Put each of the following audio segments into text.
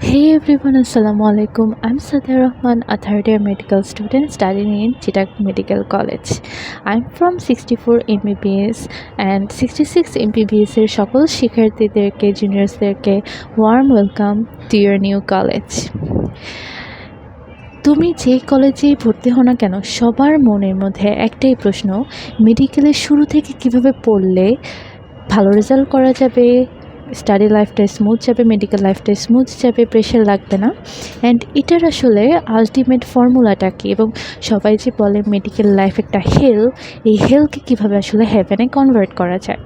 Hey everyone, Assalamu alaikum. I'm Sadia Rahman, a third year medical student studying in Chitak Medical College. I'm from 64 MBBS and 66 MBBS এর সকল শিক্ষার্থীদেরকে জুনিয়র্সদেরকে warm welcome to your new college. তুমি যেই কলেজেই ভর্তি হও না কেন সবার মনের মধ্যে একটাই প্রশ্ন, মেডিকেলের শুরু থেকে কিভাবে পড়লে ভালো রেজাল্ট করা যাবে, স্টাডি লাইফটা স্মুথ যাবে, মেডিকেল লাইফটা স্মুথ যাবে, প্রেশার লাগবে না। অ্যান্ড এটার আসলে আলটিমেট ফর্মুলাটা কী, এবং সবাই যে বলে মেডিকেল লাইফ একটা হেল, এই হেলকে কীভাবে আসলে হেভেনে কনভার্ট করা যায়।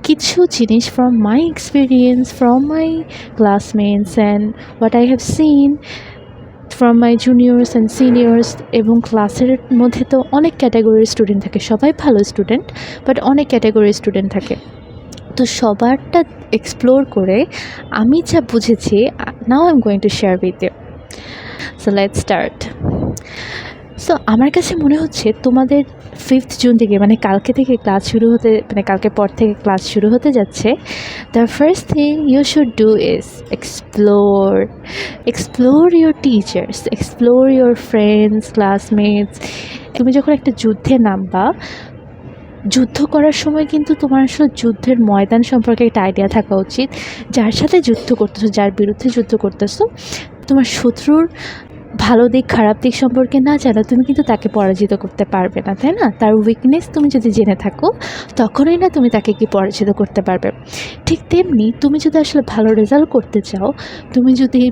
কিছু জিনিস from my experience, from my classmates and what I have seen from my juniors and seniors, এবং ক্লাসের মধ্যে তো অনেক ক্যাটাগরির স্টুডেন্ট থাকে, সবাই ভালো স্টুডেন্ট বাট অনেক ক্যাটাগরির স্টুডেন্ট থাকে। তো সবারটা এক্সপ্লোর করে আমি যা বুঝেছি, now I am going to share with you. So let's start. So আমার কাছে মনে হচ্ছে তোমাদের 5th জুন থেকে মানে কালকে থেকে ক্লাস শুরু হতে, মানে কালকে পর থেকে ক্লাস শুরু হতে যাচ্ছে। The first thing you should do is explore your teachers, explore your friends, classmates. তুমি যখন একটা যুদ্ধে নামবা, যুদ্ধ করার সময় কিন্তু তোমার আসলে যুদ্ধের ময়দান সম্পর্কে একটা আইডিয়া থাকা উচিত। যার সাথে যুদ্ধ করতেছো, যার বিরুদ্ধে যুদ্ধ করতেছো, তোমার শত্রুর ভালো দিক খারাপ দিক সম্পর্কে না জানো, তুমি কিন্তু তাকে পরাজিত করতে পারবে না, তাই না? তার উইকনেস তুমি যদি জেনে থাকো, তখনই না তুমি তাকে কি পরাজিত করতে পারবে। ঠিক তেমনি তুমি যদি আসলে ভালো রেজাল্ট করতে চাও, তুমি যদি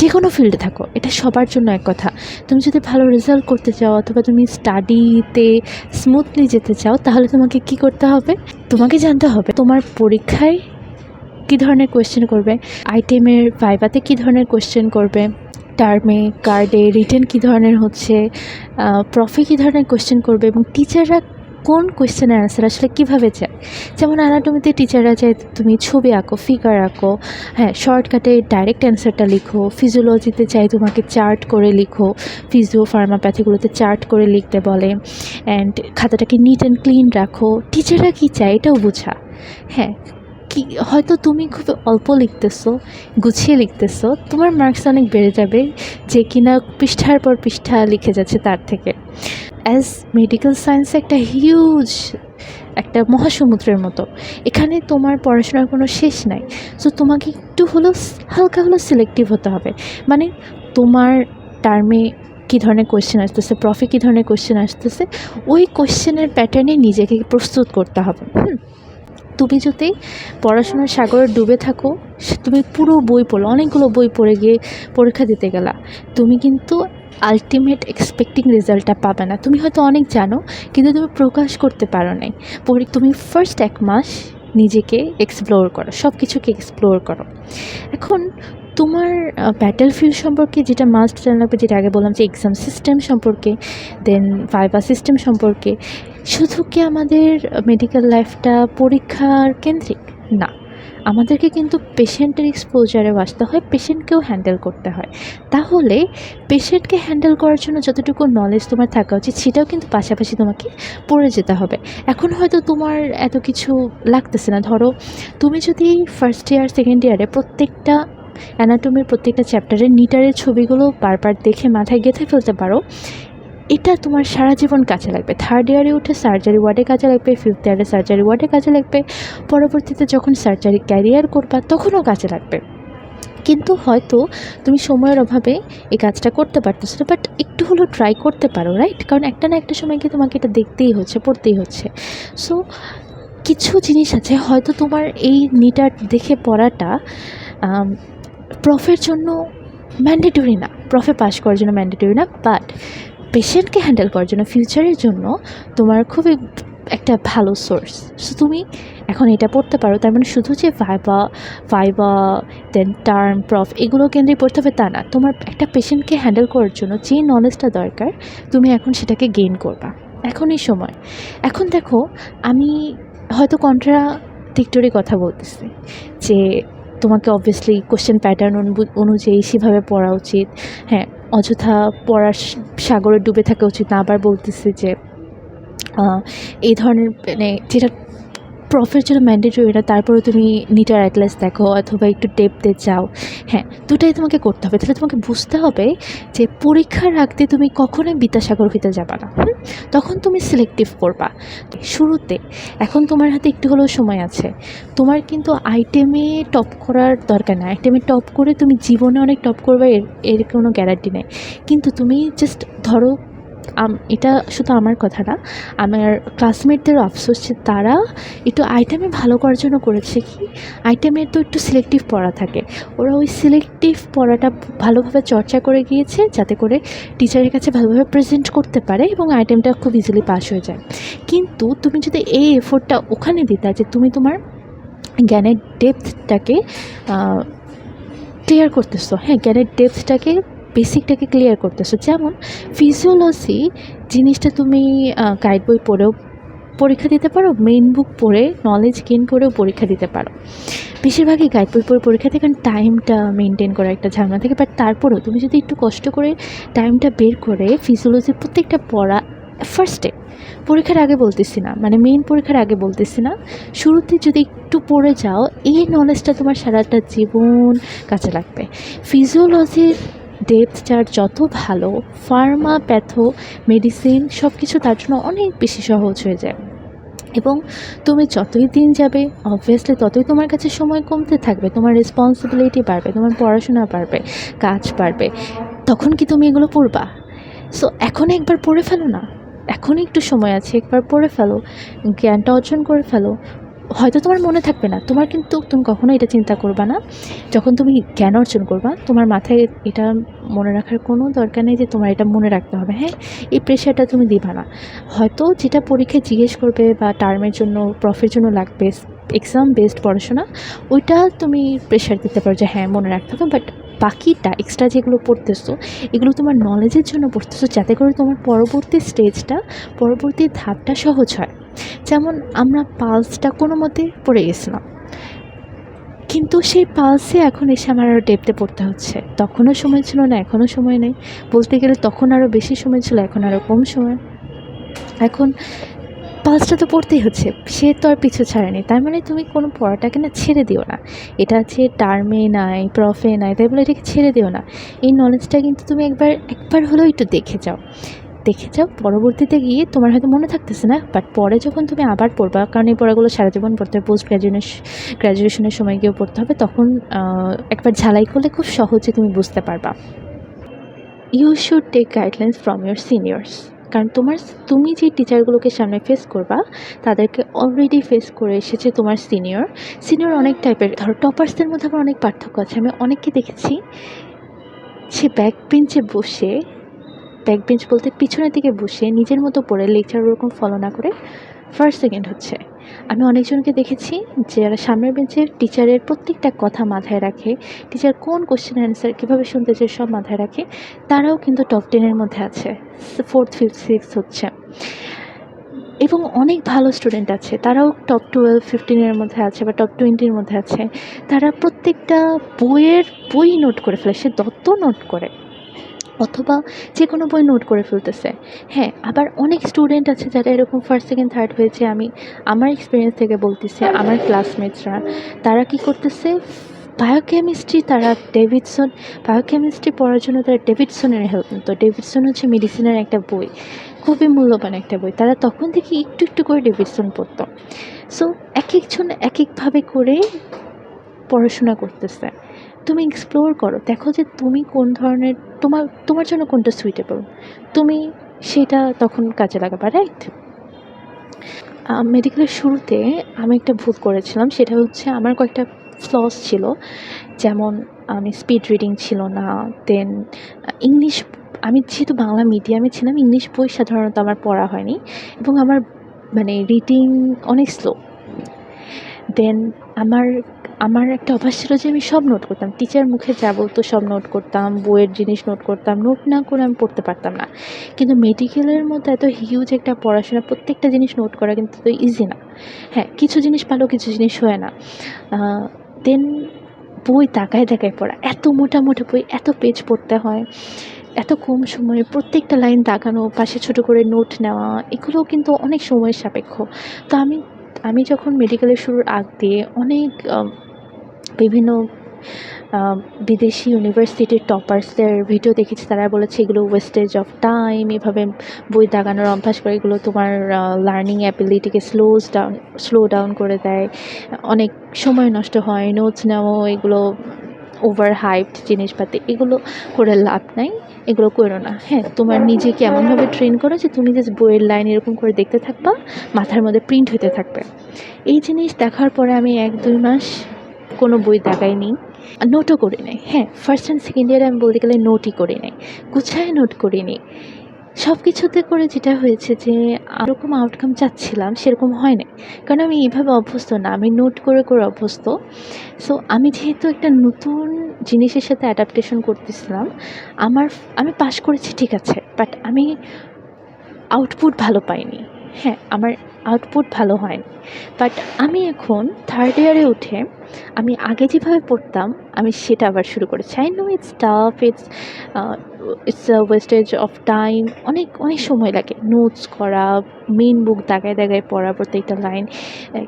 যে কোনো ফিল্ডে থাকো, এটা সবার জন্য এক কথা, তুমি যদি ভালো রেজাল্ট করতে চাও অথবা তুমি স্টাডিতে স্মুথলি যেতে চাও, তাহলে তোমাকে কি করতে হবে? তোমাকে জানতে হবে তোমার পরীক্ষায় কী ধরনের কোয়েশ্চেন করবে, আইটেমের ভাইভাতে কী ধরনের কোয়েশ্চেন করবে, টার্মে কার্ডে রিটেন কী ধরনের হচ্ছে, প্রফে কী ধরনের কোয়েশ্চেন করবে, এবং টিচাররা কোন কোয়েশ্চেনের অ্যান্সার আসলে কীভাবে চায়। যেমন অ্যানাটমিতে টিচাররা চায় তুমি ছবি আঁকো, ফিগার আঁকো, হ্যাঁ শর্টকাটে ডাইরেক্ট অ্যান্সারটা লিখো। ফিজিওলজিতে চাই তোমাকে চার্ট করে লিখো, ফিজিও ফার্মাপ্যাথিগুলোতে চার্ট করে লিখতে বলে। অ্যান্ড খাতাটাকে নিট অ্যান্ড ক্লিন রাখো। টিচাররা কী চায় এটাও বোঝা। হ্যাঁ, কি হয়তো তুমি খুব অল্প লিখতেছো, গুছিয়ে লিখতেছো, তোমার মার্কস অনেক বেড়ে যাবে যে কিনা পৃষ্ঠার পর পৃষ্ঠা লিখে যাচ্ছে তার থেকে। অ্যাজ মেডিকেল সায়েন্স একটা হিউজ একটা মহাসমুদ্রের মতো, এখানে তোমার পড়াশোনার কোনো শেষ নাই। সো তোমাকে একটু হলেও হালকা হলেও সিলেক্টিভ হতে হবে। মানে তোমার টার্মে কী ধরনের কোয়েশ্চেন আসতেছে, প্রফে কী ধরনের কোয়েশ্চেন আসতেছে, ওই কোয়েশ্চেনের প্যাটার্নে নিজেকে প্রস্তুত করতে হবে। তুমি যদি পড়াশোনার সাগরে ডুবে থাকো, তুমি পুরো বই পড়ো, অনেকগুলো বই পড়ে গিয়ে পরীক্ষা দিতে গেলা, তুমি কিন্তু আলটিমেট এক্সপেক্টিং রেজাল্টটা পাবে না। তুমি হয়তো অনেক জানো কিন্তু তুমি প্রকাশ করতে পারো নাই। তুমি ফার্স্ট 1 মাস নিজেকে এক্সপ্লোর করো, সব কিছুকে এক্সপ্লোর করো। এখন তোমার ব্যাটেল ফিল্ড সম্পর্কে যেটা মাস্ট জানা লাগবে, যেটা আগে বললাম যে এক্সাম সিস্টেম সম্পর্কে, দেন ভাইভা সিস্টেম সম্পর্কে। শুধু কি আমাদের মেডিকেল লাইফটা পরীক্ষার কেন্দ্রিক? না, আমাদেরকে কিন্তু পেশেন্টের এক্সপোজারেও আসতে হয়, পেশেন্টকেও হ্যান্ডেল করতে হয়। তাহলে পেশেন্টকে হ্যান্ডেল করার জন্য যতটুকু নলেজ তোমার থাকা উচিত, সেটাও কিন্তু পাশাপাশি তোমাকে পড়ে যেতে হবে। এখন হয়তো তোমার এত কিছু লাগতেছে না। ধরো তুমি যদি ফার্স্ট ইয়ার সেকেন্ড ইয়ারে প্রত্যেকটা অ্যানাটমির প্রত্যেকটা চ্যাপ্টারের নিটারের ছবিগুলো বারবার দেখে মাথায় গেঁথে ফেলতে পারো, এটা তোমার সারা জীবন কাজে লাগবে। থার্ড ইয়ারে উঠে সার্জারি ওয়ার্ডে কাজে লাগবে, ফিফথ ইয়ারে সার্জারি ওয়ার্ডে কাজে লাগবে, পরবর্তীতে যখন সার্জারি ক্যারিয়ার করবা তখনও কাজে লাগবে। কিন্তু হয়তো তুমি সময়ের অভাবে এই কাজটা করতে পারতেছো না, বাট একটু হলেও ট্রাই করতে পারো, রাইট? কারণ একটা না একটা সময় কি তোমাকে এটা দেখতেই হচ্ছে, পড়তেই হচ্ছে। সো কিছু জিনিস আছে হয়তো তোমার এই নিটার দেখে পড়াটা প্রফের জন্য ম্যান্ডেটরি না, প্রফে পাস করার জন্য ম্যান্ডেটরি না, বাট পেশেন্টকে হ্যান্ডেল করার জন্য ফিউচারের জন্য তোমার খুবই একটা ভালো সোর্স। সো তুমি এখন এটা পড়তে পারো। তার মানে শুধু যে ভাইবা দেন টার্ম প্রফ এগুলো কেন্দ্রে পড়তে হবে তা না। তোমার একটা পেশেন্টকে হ্যান্ডেল করার জন্য যে নলেজটা দরকার, তুমি এখন সেটাকে গেইন করবা, এখনই সময়। এখন দেখো, আমি হয়তো কন্ট্রাডিক্টরি কথা বলতেছি যে তোমাকে অবভিয়াসলি কোশ্চেন প্যাটার্ন অনুযায়ী সেভাবে পড়া উচিত, হ্যাঁ অযথা পড়ার সাগরে ডুবে থাকা উচিত না। আবার বলতেছি যে এই ধরনের মানে যেটা প্রফের জন্য ম্যান্ডেটরি না, তারপরেও তুমি নিটার অ্যাটলাস দেখো অথবা একটু ডেপথে যাও। হ্যাঁ, দুটাই তোমাকে করতে হবে। তাহলে তোমাকে বুঝতে হবে যে পরীক্ষার আগতে তুমি কখনোই বিদ্যাসাগর হইতে যাবা না। তখন তুমি সিলেক্টিভ করবা শুরুতে। এখন তোমার হাতে একটু হলেও সময় আছে। তোমার কিন্তু আইটেমে টপ করার দরকার নেই। আইটেমে টপ করে তুমি জীবনে অনেক টপ করবে এর কোনো গ্যারান্টি নেই। কিন্তু তুমি জাস্ট ধরো, এটা শুধু আমার কথা না, আমার ক্লাসমেটদেরও আফসোস যে তারা একটু আইটেমে ভালো করার জন্য করেছে কি, আইটেমের তো একটু সিলেক্টিভ পড়া থাকে, ওরা ওই সিলেক্টিভ পড়াটা ভালোভাবে চর্চা করে গিয়েছে যাতে করে টিচারের কাছে ভালোভাবে প্রেজেন্ট করতে পারে এবং আইটেমটা খুব ইজিলি পাস হয়ে যায়। কিন্তু তুমি যদি এই এফোর্টটা ওখানে দিতা যে তুমি তোমার জ্ঞানের ডেপথটাকে ক্লিয়ার করতেছো, হ্যাঁ জ্ঞানের ডেপথটাকে বেসিকটাকে ক্লিয়ার করতেছো। যেমন ফিজিওলজি জিনিসটা তুমি গাইড বই পড়েও পরীক্ষা দিতে পারো, মেইন বুক পড়ে নলেজ গেইন করেও পরীক্ষা দিতে পারো। বেশিরভাগই গাইড বই পড়ে পরীক্ষা থেকে, কারণ টাইমটা মেনটেন করা একটা ঝামেলা থাকে। বাট তারপরেও তুমি যদি একটু কষ্ট করে টাইমটা বের করে ফিজিওলজির প্রত্যেকটা পড়া ফার্স্টে, পরীক্ষার আগে বলতেছি না, মানে মেইন পরীক্ষার আগে বলতেছি না, শুরুতে যদি একটু পড়ে যাও, এই নলেজটা তোমার সারাটা জীবন কাজে লাগবে। ফিজিওলজির ডেপথ চার্ট যত ভালো, ফার্মা, প্যাথো, মেডিসিন সব কিছু তার জন্য অনেক বেশি সহজ হয়ে যায়। এবং তুমি যতই দিন যাবে অবভিয়াসলি ততই তোমার কাছে সময় কমতে থাকবে, তোমার রেসপন্সিবিলিটি বাড়বে, তোমার পড়াশোনা বাড়বে, কাজ বাড়বে। তখন কি তুমি এগুলো পড়বা? সো এখন একবার পড়ে ফেলো না, এখনই একটু সময় আছে, একবার পড়ে ফেলো, জ্ঞানটা অর্জন করে ফেলো। হয়তো তোমার মনে থাকবে না, তোমার কিন্তু তুমি কখনো এটা চিন্তা করবা না। যখন তুমি জ্ঞান অর্জন করবা তোমার মাথায় এটা মনে রাখার কোনো দরকার নেই যে তোমার এটা মনে রাখতে হবে। হ্যাঁ, এই প্রেশারটা তুমি দিবা না। হয়তো যেটা পরীক্ষায় জিজ্ঞেস করবে বা টার্মের জন্য প্রফের জন্য লাগবে, এক্সাম বেসড পড়াশোনা, ওইটা তুমি প্রেশার দিতে পারো যে হ্যাঁ মনে রাখতে হবে। বাট বাকিটা এক্সট্রা যেগুলো পড়তেছো এগুলো তোমার নলেজের জন্য পড়তেছো, যাতে করে তোমার পরবর্তী স্টেজটা, পরবর্তী ধাপটা সহজ হয়। যেমন আমরা পালসটা কোনো মতে পড়ে গেছিলাম, কিন্তু সেই পালসে এখন এসে আমার আরও ডেপথে পড়তে হচ্ছে। তখনও সময় ছিল না, এখনও সময় নেই। বলতে গেলে তখন আরও বেশি সময় ছিল, এখন আরও কম সময়। এখন পালসটা তো পড়তেই হচ্ছে, সে তো আর পিছু ছাড়েনি। তার মানে তুমি কোনো পড়াটাকে না ছেড়ে দিও না। এটা আছে টার্মে নাই, প্রফে নাই, তাই বলে এটাকে ছেড়ে দিও না। এই নলেজটা কিন্তু তুমি একবার হলেও একটু দেখে যাও। পরবর্তীতে গিয়ে তোমার হয়তো মনে থাকতেছে না, বাট পরে যখন তুমি আবার পড়বা, কারণ এই পড়াগুলো সারা জীবন পড়তে হবে, পোস্ট গ্র্যাজুয়েশনের সময় গিয়েও পড়তে হবে, তখন একবার ঝালাই করলে খুব সহজে তুমি বুঝতে পারবা। You should take guidelines from your seniors. কারণ তুমি যে টিচারগুলোকে সামনে ফেস করবা তাদেরকে অলরেডি ফেস করে এসেছে তোমার সিনিয়র অনেক টাইপের। ধরো টপার্সদের মধ্যে আবার অনেক পার্থক্য আছে। আমি অনেককে দেখেছি সে ব্যাক বেঞ্চ বলতে পিছনের দিকে বসে নিজের মতো পড়ে, লেকচার ওরকম ফলো না করে ফার্স্ট সেকেন্ড হচ্ছে। আমি অনেকজনকে দেখেছি যারা সামনের বেঞ্চে টিচারের প্রত্যেকটা কথা মাথায় রাখে, টিচার কোন কোশ্চেন অ্যান্সার কীভাবে শুনতে চায় সব মাথায় রাখে, তারাও কিন্তু টপ 10-এর মধ্যে আছে, 4th 5th 6th হচ্ছে। এবং অনেক ভালো স্টুডেন্ট আছে, তারাও টপ 12-15-এর মধ্যে আছে বা টপ 20-র মধ্যে আছে। তারা প্রত্যেকটা বই নোট করে ফেলে, সে দত্ত নোট করে অথবা যে কোনো বই নোট করে ফেলতেছে। হ্যাঁ, আবার অনেক স্টুডেন্ট আছে যারা এরকম ফার্স্ট সেকেন্ড থার্ড হয়েছে। আমি আমার এক্সপিরিয়েন্স থেকে বলতেছি, আমার ক্লাসমেটসরা তারা কী করতেছে, বায়োকেমিস্ট্রি পড়ার জন্য তারা ডেভিডসনের হেল্প নিত। ডেভিডসন হচ্ছে মেডিসিনের একটা বই, খুবই মূল্যবান একটা বই। তারা তখন থেকে একটু একটু করে ডেভিডসন পড়তো। সো এক একজন এক একভাবে করে পড়াশোনা করতেছে। তুমি এক্সপ্লোর করো, দেখো যে তুমি কোন ধরনের, তোমার জন্য কোনটা সুইটেবল, তুমি সেটা তখন কাজে লাগাবা, রাইট? মেডিকেলের শুরুতে আমি একটা ভুল করেছিলাম, সেটা হচ্ছে আমার কয়েকটা ফ্লস ছিল। যেমন আমি স্পিড রিডিং ছিল না, দেন ইংলিশ, আমি যেহেতু বাংলা মিডিয়ামে ছিলাম, ইংলিশ বই সাধারণত আমার পড়া হয়নি এবং আমার মানে রিডিং অনেক স্লো। দেন আমার একটা অভ্যাস ছিল যে আমি সব নোট করতাম, টিচার মুখে যা বলতো সব নোট করতাম, বইয়ের জিনিস নোট করতাম, নোট না করে আমি পড়তে পারতাম না। কিন্তু মেডিকেলের মতো এত হিউজ একটা পড়াশোনা, প্রত্যেকটা জিনিস নোট করা কিন্তু তো ইজি না। হ্যাঁ, কিছু জিনিস ভালো, কিছু জিনিস হয় না। দেন বই তাকায় তাকায় পড়া, এত মোটা মোটা বই, এত পেজ পড়তে হয়, এত কম সময়ে প্রত্যেকটা লাইন দাগানো, পাশে ছোট করে নোট নেওয়া, এগুলোও কিন্তু অনেক সময়ের সাপেক্ষ। তো আমি যখন মেডিকেলের শুরুর আগ দিয়ে অনেক বিভিন্ন বিদেশি ইউনিভার্সিটির টপার্সদের ভিডিও দেখেছি, তারা বলেছে এগুলো ওয়েস্টেজ অফ টাইম, এভাবে বই দাগানোর অভ্যাস করে এগুলো তোমার লার্নিং অ্যাবিলিটিকে স্লো ডাউন করে দেয়, অনেক সময় নষ্ট হয়, নোটস নেওয়া, এগুলো ওভার হাইপড জিনিসপাতি, এগুলো করে লাভ নাই, এগুলো করো না। হ্যাঁ, তোমার নিজেকে এমনভাবে ট্রেন করো যে তুমি জাস্ট বইয়ের লাইন এরকম করে দেখতে থাকবা, মাথার মধ্যে প্রিন্ট হতে থাকবে। এই জিনিস দেখার পরে আমি 1-2 মাস কোনো বই দাগাইনি, নোটও করি নাই। হ্যাঁ, ফার্স্ট অ্যান্ড সেকেন্ড ইয়ারে আমি বলতে গেলে নোটই করি নাই, গুছায় নোট করিনি। সব কিছুতে করে যেটা হয়েছে যে এরকম আউটকাম চাচ্ছিলাম সেরকম হয় নাই, কারণ আমি এইভাবে অভ্যস্ত না, আমি নোট করে করে অভ্যস্ত। সো আমি যেহেতু একটা নতুন জিনিসের সাথে অ্যাডাপ্টেশন করতেছিলাম, আমি পাশ করেছি ঠিক আছে, বাট আমি আউটপুট ভালো পাইনি। হ্যাঁ, আমার আউটপুট ভালো হয়নি। বাট আমি এখন থার্ড ইয়ারে উঠে আমি আগে যেভাবে পড়তাম আমি সেটা আবার শুরু করেছি। I know it's tough, it's a wastage of time, অনেক অনেক সময় লাগে নোটস করা, মেইন বুক দাগায় দাগায় পড়া, প্রত্যেকটা লাইন,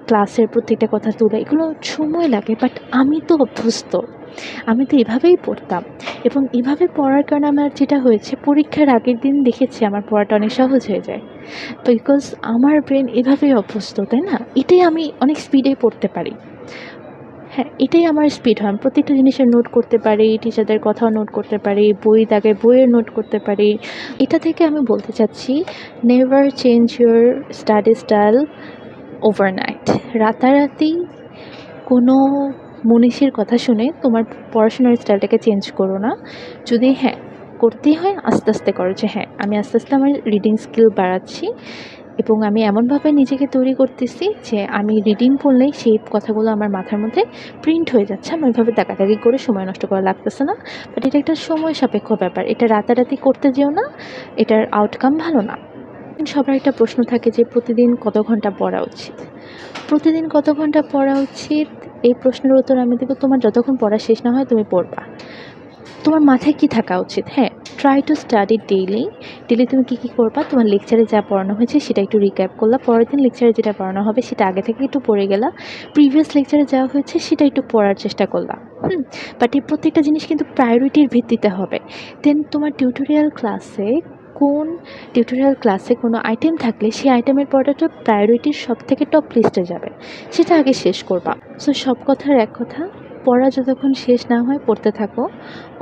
ক্লাসের প্রত্যেকটা কথা তোলা, এগুলো সময় লাগে। বাট আমি তো অভ্যস্ত, আমি তো এভাবেই পড়তাম, এবং এভাবে পড়ার কারণে আমার যেটা হয়েছে, পরীক্ষার আগের দিন দেখেছি আমার পড়াটা অনেক সহজ হয়ে যায়, বিকজ আমার ব্রেন এভাবেই অভ্যস্ত, তাই না? এটাই আমি অনেক স্পিডে পড়তে পারি। হ্যাঁ, এটাই আমার স্পিড হয়, আমি প্রত্যেকটা জিনিসের নোট করতে পারি, টিচারদের কথাও নোট করতে পারি, বই দাগে বইয়ের নোট করতে পারি। এটা থেকে আমি বলতে চাচ্ছি, never change your study style overnight. রাতারাতি কোনো মনীষীর কথা শুনে তোমার পড়াশোনার স্টাইলটাকে চেঞ্জ করো না। যদি হ্যাঁ করতেই হয় আস্তে আস্তে করো, যে হ্যাঁ আমি আস্তে আস্তে আমার রিডিং স্কিল বাড়াচ্ছি, এবং আমি এমনভাবে নিজেকে তৈরি করতেছি যে আমি রিডিং পড়লেই সেই কথাগুলো আমার মাথার মধ্যে প্রিন্ট হয়ে যাচ্ছে, আমি ওইভাবে তাকাতাকি করে সময় নষ্ট করা লাগতেছে না। বাট এটা একটা সময় সাপেক্ষ ব্যাপার, এটা রাতারাতি করতে যেও না, এটার আউটকাম ভালো না। সবার একটা প্রশ্ন থাকে যে প্রতিদিন কত ঘন্টা পড়া উচিত। প্রতিদিন কত ঘন্টা পড়া উচিত, এই প্রশ্নের উত্তর আমি দেবো, তোমার যতক্ষণ পড়া শেষ না হয় তুমি পড়বা। তোমার মাথায় কী থাকা উচিত? হ্যাঁ, try to study daily. Daily তুমি কী কী করবা, তোমার লেকচারে যা পড়ানো হয়েছে সেটা একটু রিক্যাপ করলা, পরের দিন লেকচারে যেটা পড়ানো হবে সেটা আগে থেকে একটু পড়ে গেলা, প্রিভিয়াস লেকচারে যা হয়েছে সেটা একটু পড়ার চেষ্টা করলা। বাট এই প্রত্যেকটা জিনিস কিন্তু প্রায়োরিটির ভিত্তিতে হবে। দেন তোমার টিউটোরিয়াল ক্লাসে কোনো আইটেম থাকলে সেই আইটেমের পড়াটা প্রায়োরিটির সব থেকে টপ লিস্টে যাবে, সেটা আগে শেষ করবা। সো সব কথার এক কথা, পড়া যতক্ষণ শেষ না হয় পড়তে থাকো।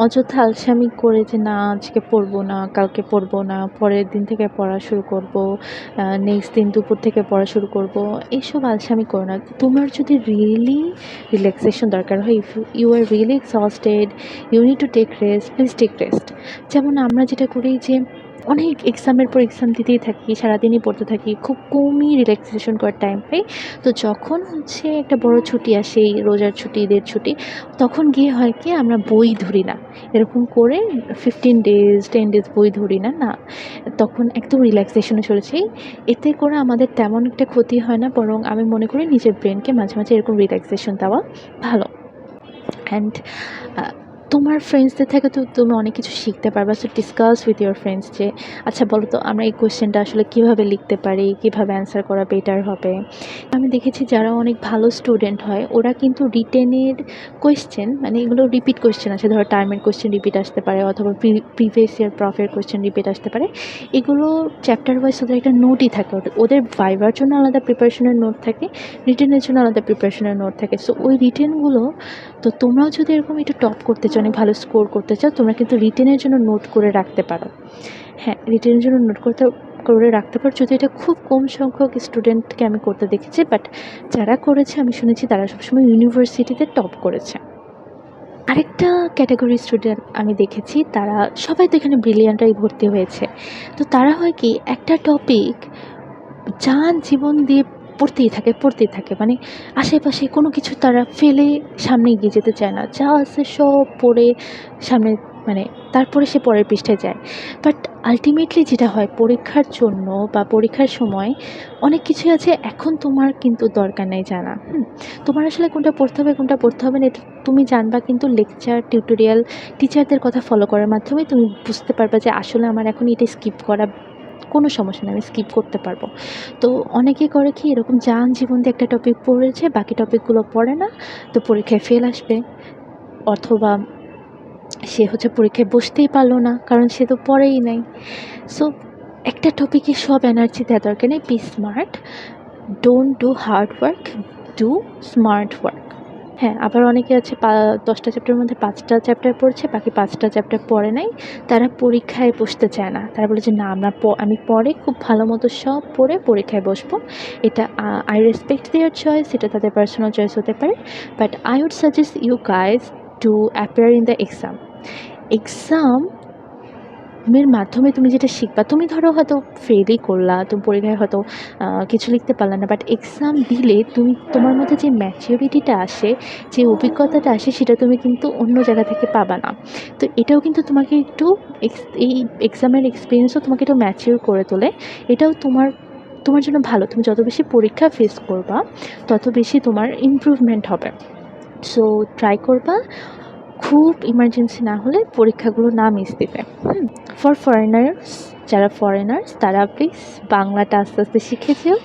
অযথা আলসেমি করে যে না আজকে পড়বো না, কালকে পড়বো না, পরের দিন থেকে পড়া শুরু করবো, নেক্সট দিন দুপুর থেকে পড়া শুরু করবো, এইসব আলসেমি করো না। তোমার যদি রিয়েলি রিল্যাক্সেশন দরকার হয়, if you are really exhausted, you need to take rest, please take rest. যেমন আমরা যেটা করি যে অনেক এক্সামের পর এক্সাম দিতেই থাকি, সারাদিনই পড়তে থাকি, খুব কমই রিল্যাক্সেশন করার টাইম পাই। তো যখন হচ্ছে একটা বড় ছুটি আসে, এই রোজার ছুটি, ঈদের ছুটি, তখন গিয়ে হয় কি আমরা বই ধরি না, এরকম করে 15 days 10 days বই ধরি না, না, তখন একদম রিল্যাক্সেশনে চলে যাই। এতে করে আমাদের তেমন একটা ক্ষতি হয় না, বরং আমি মনে করি নিজের ব্রেনকে মাঝে মাঝে এরকম রিল্যাক্সেশন দেওয়া ভালো। অ্যান্ড তোমার ফ্রেন্ডসদের থেকে তো তুমি অনেক কিছু শিখতে পারবা। So discuss with your friends যে আচ্ছা বলো তো আমরা এই কোয়েশ্চেনটা আসলে কীভাবে লিখতে পারি, কীভাবে অ্যান্সার করা বেটার হবে। আমি দেখেছি যারা অনেক ভালো স্টুডেন্ট হয় ওরা কিন্তু রিটেনের কোয়েশ্চেন, মানে এগুলো রিপিট কোয়েশ্চেন আছে, ধরো টার্মের কোয়েশ্চেন রিপিট আসতে পারে, অথবা প্রিভিয়াস ইয়ার প্রফের কোয়েশ্চেন রিপিট আসতে পারে, এগুলো চ্যাপ্টার ওয়াইজ ওদের একটা নোটই থাকে, ওদের ভাইবার জন্য আলাদা প্রিপারেশনের নোট থাকে, রিটেনের জন্য আলাদা প্রিপারেশনের নোট থাকে। সো ওই রিটেনগুলো, তো তোমরাও যদি এরকম একটু টপ করতে চাও, অনেক ভালো স্কোর করতে চাও, তোমরা কিন্তু রিটেনের জন্য নোট করে রাখতে পারো। হ্যাঁ, রিটেনের জন্য নোট করে রাখতে পারো, যদি এটা খুব কম সংখ্যক স্টুডেন্টকে আমি করতে দেখেছি, বাট যারা করেছে আমি শুনেছি তারা সবসময় ইউনিভার্সিটিতে টপ করেছে। আরেকটা ক্যাটাগরি স্টুডেন্ট আমি দেখেছি, তারা সবাই তো এখানে ব্রিলিয়ান্টরাই ভর্তি হয়েছে, তো তারা হয় কি একটা টপিক জীবন দিয়ে পড়তেই থাকে, মানে আশেপাশে কোনো কিছু তারা ফেলে সামনে এগিয়ে যেতে চায় না, যা আছে সব পড়ে সামনে, মানে তারপরে সে পরের পৃষ্ঠায় যায়। বাট আলটিমেটলি যেটা হয় পরীক্ষার জন্য বা পরীক্ষার সময় অনেক কিছুই আছে এখন তোমার কিন্তু দরকার নেই জানা। তোমার আসলে কোনটা পড়তে হবে না এটা তুমি জানবা, কিন্তু লেকচার, টিউটোরিয়াল, টিচারদের কথা ফলো করার মাধ্যমে তুমি বুঝতে পারবা যে আসলে আমার এখন এটা স্কিপ করা কোনো সমস্যা নেই, আমি স্কিপ করতে পারবো। তো অনেকে করে কি এরকম যান জীবন দিয়ে একটা টপিক পড়েছে, বাকি টপিকগুলো পড়ে না, তো পরীক্ষায় ফেল আসবে, অথবা সে হচ্ছে পরীক্ষায় বসতেই পারলো না কারণ সে তো পড়েই নাই। সো একটা টপিকে সব এনার্জি দেওয়া দরকার নেই। Be smart, don't do hard work, do smart work. হ্যাঁ, আবার অনেকে আছে 10টা চ্যাপ্টারের মধ্যে 5টা চ্যাপ্টার পড়ছে, বাকি 5টা চ্যাপ্টার পড়ে নাই। তারা পরীক্ষায় বসতে চায় না। তারা বলে যে না, আমি পরে খুব ভালো মতো সব পড়ে পরীক্ষায় বসবো। এটা আই রেসপেক্ট দেয়ার চয়েস, এটা তাদের পার্সোনাল চয়েস হতে পারে। But I would suggest you guys to appear in the exam. এক্সামের মাধ্যমে তুমি যেটা শিখবা, তুমি ধরো হয়তো ফেলই করলা, তুমি পরীক্ষায় হয়তো কিছু লিখতে পারলা না, বাট এক্সাম দিলে তুমি তোমার মধ্যে যে ম্যাচিউরিটিটা আসে, যে অভিজ্ঞতাটা আসে, সেটা তুমি কিন্তু অন্য জায়গা থেকে পাবা না। তো এটাও কিন্তু তোমাকে একটু এই এক্সামের এক্সপিরিয়েন্সও তোমাকে একটু ম্যাচিউর করে তোলে। এটাও তোমার তোমার জন্য ভালো। তুমি যত বেশি পরীক্ষা ফেস করবা, তত বেশি তোমার ইমপ্রুভমেন্ট হবে। সো ট্রাই করবা খুব ইমার্জেন্সি না হলে পরীক্ষাগুলো না মিস দিতে। ফর ফরেনার্স, যারা ফরেনার্স তারা প্লিজ বাংলাটা আস্তে আস্তে শিখে যেও।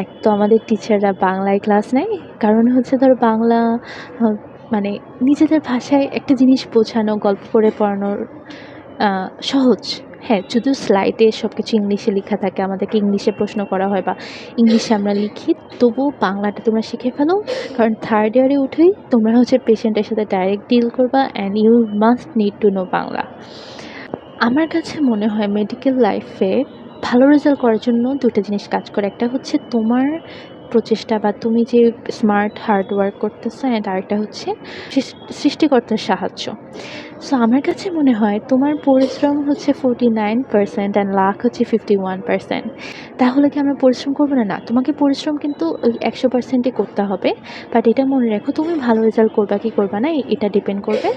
এক তো আমাদের টিচাররা বাংলায় ক্লাস নেয়, কারণ হচ্ছে ধরো বাংলা মানে নিজেদের ভাষায় একটা জিনিস বোঝানো, গল্প করে পড়ানোর সহজ। হ্যাঁ, যদিও স্লাইডে সব কিছু ইংলিশে লেখা থাকে, আমাদেরকে ইংলিশে প্রশ্ন করা হয় বা ইংলিশে আমরা লিখি, তবুও বাংলাটা তোমরা শিখে ফেলো। কারণ থার্ড ইয়ারে উঠেই তোমরা হচ্ছে পেশেন্টের সাথে ডাইরেক্ট ডিল করবা, and you must need to know Bangla. আমার কাছে মনে হয় মেডিকেল লাইফে ভালো রেজাল্ট করার জন্য দুটো জিনিস কাজ করে। একটা হচ্ছে তোমার প্রচেষ্টা বা তুমি যে স্মার্ট হার্ড ওয়ার্ক করতেছো, অ্যান্ড আরেকটা হচ্ছে সৃষ্টিকর্তার সাহায্য। সো আমার কাছে মনে হয় তোমার পরিশ্রম হচ্ছে 49% অ্যান্ড লাক হচ্ছে 51%। তাহলে কি আমরা পরিশ্রম করবো না? না, তোমাকে পরিশ্রম কিন্তু ওই 100%ই করতে হবে। বাট এটা মনে রাখো, তুমি ভালো রেজাল্ট করবা কি করবা না এটা ডিপেন্ড করবে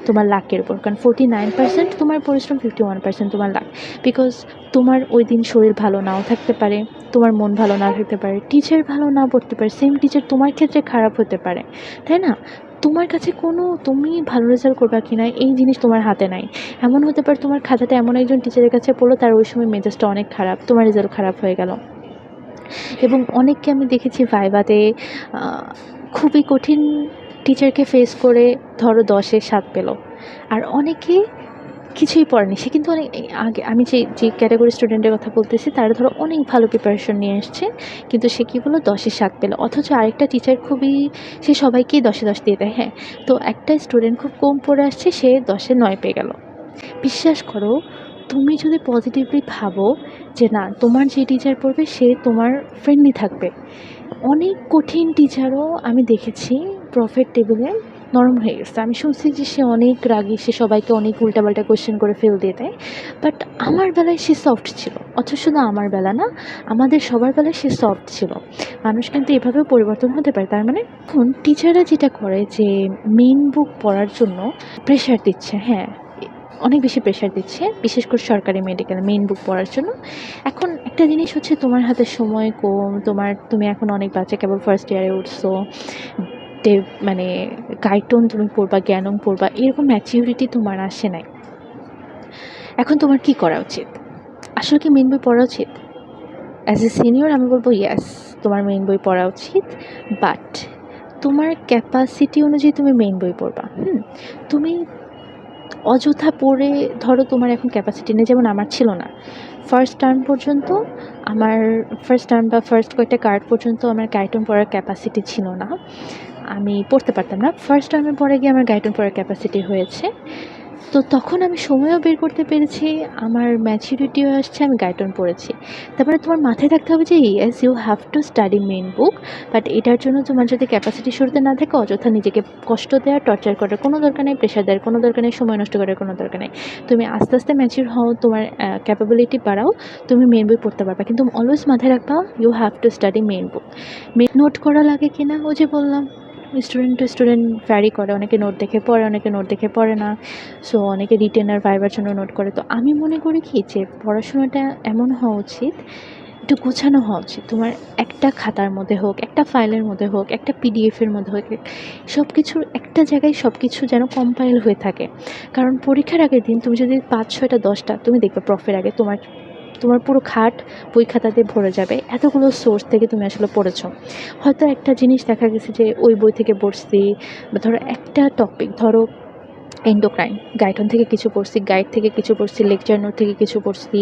তোমার লাকের উপর। কারণ 49% তোমার পরিশ্রম, 51% তোমার লাক। বিকজ তোমার ওই দিন শরীর ভালো নাও থাকতে পারে, তোমার মন ভালো না থাকতে পারে, টিচার ভালো না পড়তে পারে, সেম টিচার তোমার ক্ষেত্রে খারাপ হতে পারে, তাই না? তোমার কাছে তুমি ভালো রেজাল্ট করবা কি না এই জিনিস তোমার হাতে নাই। এমন হতে পারে তোমার খাতাটা এমন একজন টিচারের কাছে পড়লো, তার ওই সময় মেজাজটা অনেক খারাপ, তোমার রেজাল্ট খারাপ হয়ে গেল। এবং অনেককে আমি দেখেছি ভাইভাতে খুবই কঠিন টিচারকে ফেস করে ধরো 10-এ 7 পেল। আর অনেকে কিছুই পড়েনি, সে কিন্তু অনেক আগে, আমি যে ক্যাটাগরি স্টুডেন্টের কথা বলতেছি, তারা ধরো অনেক ভালো প্রিপারেশন নিয়ে এসছে, কিন্তু সে কী বললো 10-এ 7 পেলো। অথচ আরেকটা টিচার সে সবাইকেই 10-এ 10 দিয়ে দেয়। হ্যাঁ, তো একটা স্টুডেন্ট খুব কম পড়ে আসছে, সে 10-এ 9 পেয়ে গেল। বিশ্বাস করো, তুমি যদি পজিটিভলি ভাবো যে না, তোমার যে টিচার পড়বে সে তোমার ফ্রেন্ডলি থাকবে। অনেক কঠিন টিচারও আমি দেখেছি প্রফেট টেবিলে নরম হয়ে গেছে। আমি শুনছি যে সে অনেক রাগী, সে সবাইকে অনেক উল্টাপাল্টা কোয়েশ্চেন করে ফেল দিয়ে দেয়। বাট আমার বেলায় সে সফট ছিল। অথচ শুধু আমার বেলা না, আমাদের সবার বেলায় সে সফট ছিল। মানুষ কিন্তু এভাবেও পরিবর্তন হতে পারে। তার মানে এখন টিচাররা যেটা করে যে মেইন বুক পড়ার জন্য প্রেশার দিচ্ছে। হ্যাঁ, অনেক বেশি প্রেশার দিচ্ছে, বিশেষ করে সরকারি মেডিকেলে মেইন বুক পড়ার জন্য। এখন একটা জিনিস হচ্ছে, তোমার হাতে সময় কম, তুমি এখন অনেক বাচ্চা, কেবল ফার্স্ট ইয়ারে উঠছো, মানে গাইডন তুমি পড়বা, জ্ঞানম পড়বা, এরকম ম্যাচিউরিটি তোমার আসে নাই। এখন তোমার কি করা উচিত? আসলে কি মেইন বই পড়া উচিত? অ্যাজ এ সিনিয়র আমি বলবো ইয়েস, তোমার মেইন বই পড়া উচিত। বাট তোমার ক্যাপাসিটি অনুযায়ী তুমি মেইন বই পড়বা। তুমি অযথা পড়ে ধরো তোমার এখন ক্যাপাসিটি নেই, যেমন আমার ছিল না। ফার্স্ট টার্ম পর্যন্ত আমার, ফার্স্ট টার্ম বা ফার্স্ট কয়েকটা কার্ড পর্যন্ত আমার গাইডন পড়ার ক্যাপাসিটি ছিল না, আমি পড়তে পারতাম না। ফার্স্ট টার্মের পরে গিয়ে আমার গাইডন পড়ার ক্যাপাসিটি হয়েছে। তো তখন আমি সময়ও বের করতে পেরেছি, আমার ম্যাচুরিটিও আসছে, আমি গাইডন পড়েছি। তারপরে তোমার মাথায় রাখতে হবে যে yes, you have to study main book. বাট এটার জন্য তোমার যদি ক্যাপাসিটি শুরুতে না থাকে, অযথা নিজেকে কষ্ট দেওয়ার, টর্চার করার কোনো দরকার নেই, প্রেশার দেওয়ার কোনো দরকার নেই, সময় নষ্ট করার কোনো দরকার নেই। তুমি আস্তে আস্তে ম্যাচিউর হও, তোমার ক্যাপাবিলিটি বাড়াও, তুমি মেইন বই পড়তে পারবে। কিন্তু অলওয়েজ মাথায় রাখবা, you have to study main book. Note করা লাগে কিনা, ও যে বললাম, স্টুডেন্ট টু স্টুডেন্ট ভ্যারি করে, অনেকে নোট দেখে পড়ে, অনেকে নোট দেখে পড়ে না। সো অনেকে রিটেন আর ভাইবার জন্য নোট করে। তো আমি মনে করি কি, যে পড়াশোনাটা এমন হওয়া উচিত, একটু গোছানো হওয়া উচিত। তোমার একটা খাতার মধ্যে হোক, একটা ফাইলের মধ্যে হোক, একটা পিডিএফের মধ্যে হোক, সব কিছুর একটা জায়গায় সব কিছু যেন কম্পাইল হয়ে থাকে। কারণ পরীক্ষার আগের দিন তুমি যদি 5, 6টা 10টা তুমি দেখবে প্রফের আগে তোমার তোমার পুরো খাট বই খাতাতে ভরে যাবে, এতগুলো সোর্স থেকে তুমি আসলে পড়েছো। হয়তো একটা জিনিস দেখা গেছে যে ওই বই থেকে পড়ছি, বা ধরো একটা টপিক, ধরো এন্ডোক্রাইন, গাইডন থেকে কিছু পড়ছি, গাইড থেকে কিছু পড়ছি, লেকচার নোট থেকে কিছু পড়ছি।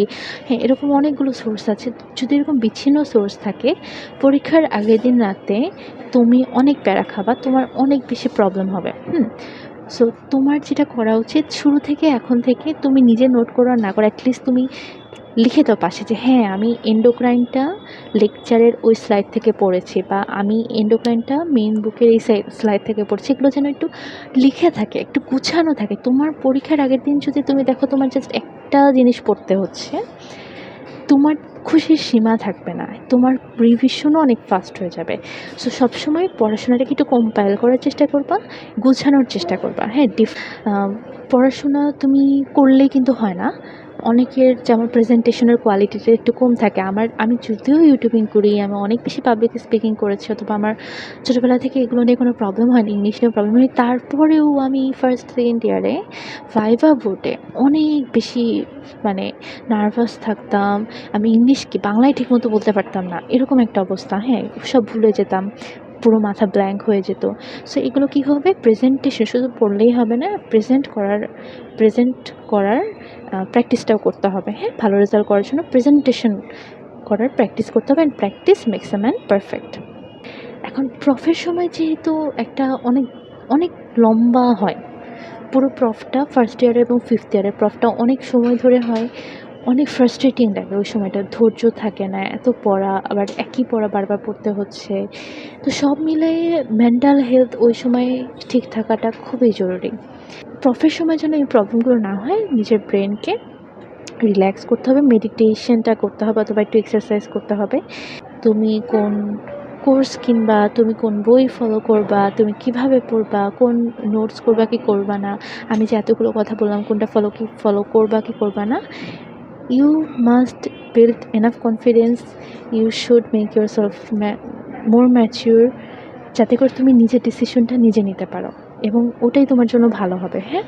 হ্যাঁ, এরকম অনেকগুলো সোর্স আছে। যদি এরকম বিচ্ছিন্ন সোর্স থাকে, পরীক্ষার আগের দিন রাতে তুমি অনেক প্যারা খাবা, তোমার অনেক বেশি প্রবলেম হবে। সো তোমার যেটা করা উচিত, শুরু থেকে এখন থেকে তুমি নিজে নোট করো আর না করো, অ্যাটলিস্ট তুমি লিখে দাও পাশে যে হ্যাঁ আমি এন্ডোক্রাইনটা লেকচারের ওই স্লাইড থেকে পড়েছি, বা আমি এন্ডোক্রাইনটা মেইন বুকের এই স্লাইড থেকে পড়ছি। এগুলো যেন একটু লিখে থাকে, একটু গুছানো থাকে। তোমার পরীক্ষার আগের দিন যদি তুমি দেখো তোমার জাস্ট একটা জিনিস পড়তে হচ্ছে, তোমার খুশির সীমা থাকবে না, তোমার রিভিশনও অনেক ফাস্ট হয়ে যাবে। সো সবসময় পড়াশোনাটাকে একটু কম্পাইল করার চেষ্টা করবা, গুছানোর চেষ্টা করবা। হ্যাঁ, পড়াশোনা তুমি করলেই কিন্তু হয় না। অনেকের যেমন প্রেজেন্টেশনের কোয়ালিটিটা একটু কম থাকে। আমি যদিও ইউটিউবিং করি, আমি অনেক বেশি পাবলিক স্পিকিং করেছি, অথবা আমার ছোটোবেলা থেকে এগুলো নিয়ে কোনো প্রবলেম হয়নি, ইংলিশ নিয়ে প্রবলেম হয়নি, তারপরেও আমি ফার্স্ট সেকেন্ড ইয়ারে ভাইভা বোর্ডে অনেক বেশি মানে নার্ভাস থাকতাম। আমি ইংলিশ কি বাংলায় ঠিকমতো বলতে পারতাম না, এরকম একটা অবস্থা। হ্যাঁ, সব ভুলে যেতাম, পুরো মাথা ব্ল্যাঙ্ক হয়ে যেত। সো এগুলো কী হবে, প্রেজেন্টেশন শুধু পড়লেই হবে না, প্রেজেন্ট করার প্র্যাকটিসটাও করতে হবে। হ্যাঁ, ভালো রেজাল্ট করার জন্য প্রেজেন্টেশন করার প্র্যাকটিস করতে হবে, and practice makes a man perfect. এখন প্রফের সময় যেহেতু একটা অনেক অনেক লম্বা হয়, পুরো প্রফটা ফার্স্ট ইয়ারে এবং ফিফথ ইয়ারের প্রফটা অনেক সময় ধরে হয়, অনেক ফ্রাস্ট্রেটিং লাগে ওই সময়টা, ধৈর্য থাকে না, এত পড়া, আবার একই পড়া বারবার পড়তে হচ্ছে। তো সব মিলিয়ে মেন্টাল হেলথ ওই সময় ঠিক থাকাটা খুবই জরুরি। প্রফের সময় যেন এই প্রবলেমগুলো না হয়, নিজের ব্রেনকে রিল্যাক্স করতে হবে, মেডিটেশনটা করতে হবে, অথবা একটু এক্সারসাইজ করতে হবে। তুমি কোন কোর্স কিনবা, তুমি কোন বই ফলো করবা, তুমি কিভাবে পড়বা, কোন নোটস করবা কি করবা না, আমি যে এতগুলো কথা বললাম কোনটা ফলো করবা কি করবা না, you must build enough confidence, you should make yourself more mature, যাতে করে তুমি নিজের ডিসিশনটা নিজে নিতে পারো, এবং ওটাই তোমার জন্য ভালো হবে। হ্যাঁ,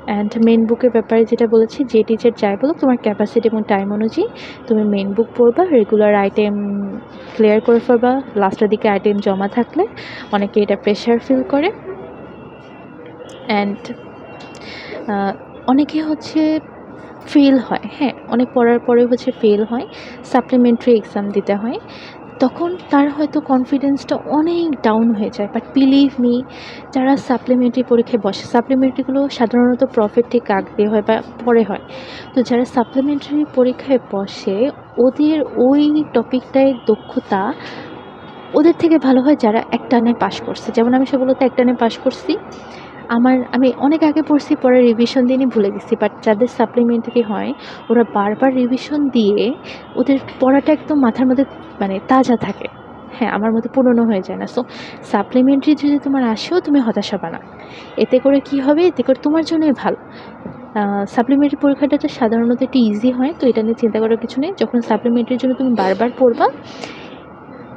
অ্যান্ড মেন বুকের ব্যাপারে যেটা বলেছি, যে টিচার যাই বলো, তোমার ক্যাপাসিটি এবং টাইম অনুযায়ী তুমি মেন বুক পড়বা, রেগুলার আইটেম ক্লিয়ার করে ফেলবা, লাস্টের দিকে আইটেম জমা থাকলে অনেকে এটা প্রেশার ফিল করে। অ্যান্ড অনেকে হচ্ছে ফেল হয়। হ্যাঁ, অনেক পড়ার পরে হচ্ছে ফেল হয়, সাপ্লিমেন্টারি এক্সাম দিতে হয়, তখন তার হয়তো কনফিডেন্সটা অনেক ডাউন হয়ে যায়। বাট বিলিভ মি, যারা সাপ্লিমেন্টারি পরীক্ষায় বসে, সাপ্লিমেন্টারিগুলো সাধারণত প্রফেট ঠিক আগ দিয়ে হয় বা পরে হয়, তো যারা সাপ্লিমেন্টারি পরীক্ষায় বসে, ওদের ওই টপিকটায় দক্ষতা ওদের থেকে ভালো হয় যারা একটানে পাশ করছে। যেমন আমি সেগুলোতে একটানে পাশ করছি, আমি অনেক আগে পড়ছি, পরে রিভিশন দিয়ে ভুলে গেছি। বাট যাদের সাপ্লিমেন্টারি হয়, ওরা বারবার রিভিশন দিয়ে ওদের পড়াটা একদম মাথার মধ্যে তাজা থাকে। হ্যাঁ, আমার মতো পুরনো হয়ে যায় না। সো সাপ্লিমেন্টারি যদি তোমার আসেও, তুমি হতাশ হবে না। এতে করে কি হবে, এতে করে তোমার জন্যই ভালো। সাপ্লিমেন্টারি পরীক্ষাটা তো সাধারণত একটু ইজি হয়, তো এটা নিয়ে চিন্তা করার কিছু নেই। যখন সাপ্লিমেন্টারির জন্য তুমি বারবার পড়বা,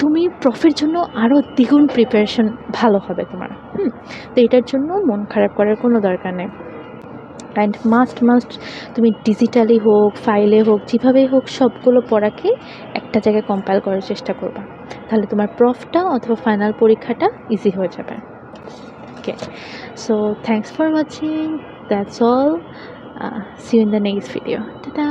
তুমি প্রফের জন্য আরও দ্বিগুণ প্রিপারেশন ভালো হবে তোমার। তো এটার জন্য মন খারাপ করার কোনো দরকার নেই। অ্যান্ড মাস্ট তুমি ডিজিটালি হোক, ফাইলে হোক, যেভাবেই হোক, সবগুলো পড়াকে একটা জায়গায় কম্পাইল করার চেষ্টা করবা, তাহলে তোমার প্রফটা অথবা ফাইনাল পরীক্ষাটা ইজি হয়ে যাবে। Okay, so thanks for watching, that's all, see you in the next video, tata.